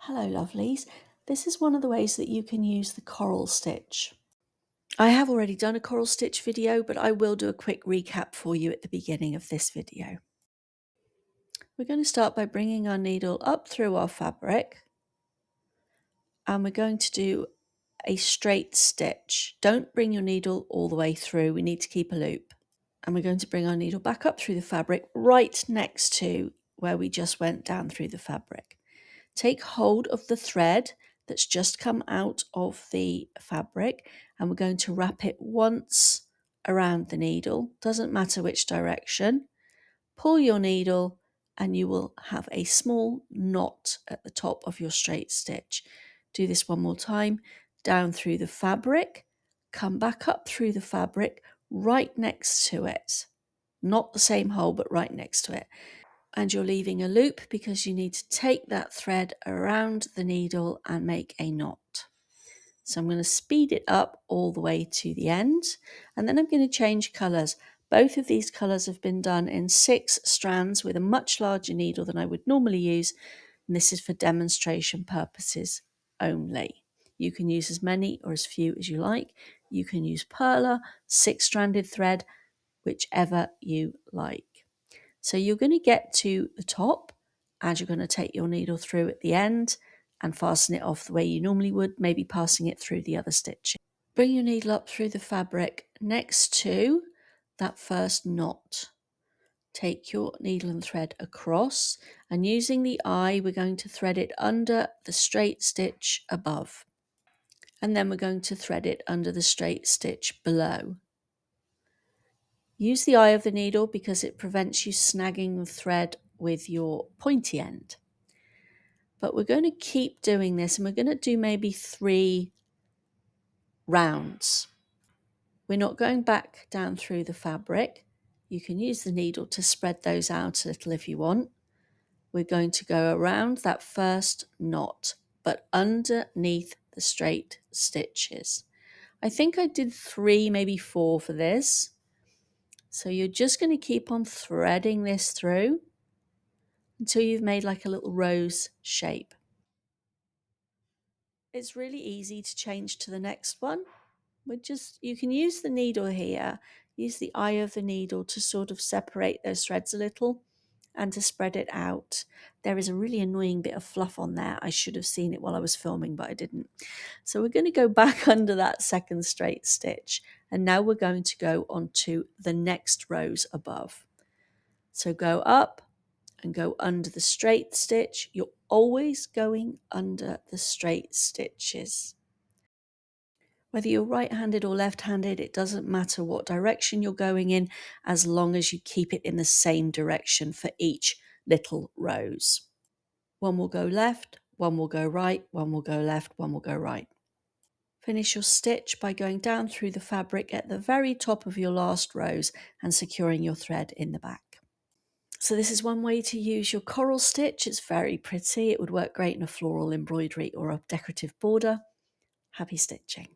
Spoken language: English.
Hello lovelies, this is one of the ways that you can use the coral stitch. I have already done a coral stitch video, but I will do a quick recap for you at the beginning of this video. We're going to start by bringing our needle up through our fabric and we're going to do a straight stitch. Don't bring your needle all the way through, we need to keep a loop. And we're going to bring our needle back up through the fabric right next to where we just went down through the fabric. Take hold of the thread that's just come out of the fabric and we're going to wrap it once around the needle, doesn't matter which direction. Pull your needle and you will have a small knot at the top of your straight stitch. Do this one more time, down through the fabric, come back up through the fabric, right next to it. Not the same hole, but right next to it. And you're leaving a loop because you need to take that thread around the needle and make a knot. So I'm going to speed it up all the way to the end, and then I'm going to change colours. Both of these colours have been done in 6 strands with a much larger needle than I would normally use, and this is for demonstration purposes only. You can use as many or as few as you like. You can use perla, 6-stranded thread, whichever you like. So you're going to get to the top and you're going to take your needle through at the end and fasten it off the way you normally would, maybe passing it through the other stitching. Bring your needle up through the fabric next to that first knot. Take your needle and thread across, and using the eye we're going to thread it under the straight stitch above, and then we're going to thread it under the straight stitch below. Use the eye of the needle because it prevents you snagging the thread with your pointy end. But we're going to keep doing this, and we're going to do maybe 3 rounds. We're not going back down through the fabric. You can use the needle to spread those out a little if you want. We're going to go around that first knot, but underneath the straight stitches. I think I did 3, maybe 4 for this. So you're just going to keep on threading this through until you've made like a little rose shape. It's really easy to change to the next one. You can use the needle here, use the eye of the needle to sort of separate those threads a little and to spread it out. There is a really annoying bit of fluff on there. I should have seen it while I was filming, but I didn't. So we're going to go back under that second straight stitch, and now we're going to go on to the next rows above. So go up and go under the straight stitch. You're always going under the straight stitches. Whether you're right-handed or left-handed, it doesn't matter what direction you're going in, as long as you keep it in the same direction for each little rows. One will go left, one will go right, one will go left, one will go right. Finish your stitch by going down through the fabric at the very top of your last rows and securing your thread in the back. So this is one way to use your coral stitch. It's very pretty. It would work great in a floral embroidery or a decorative border. Happy stitching.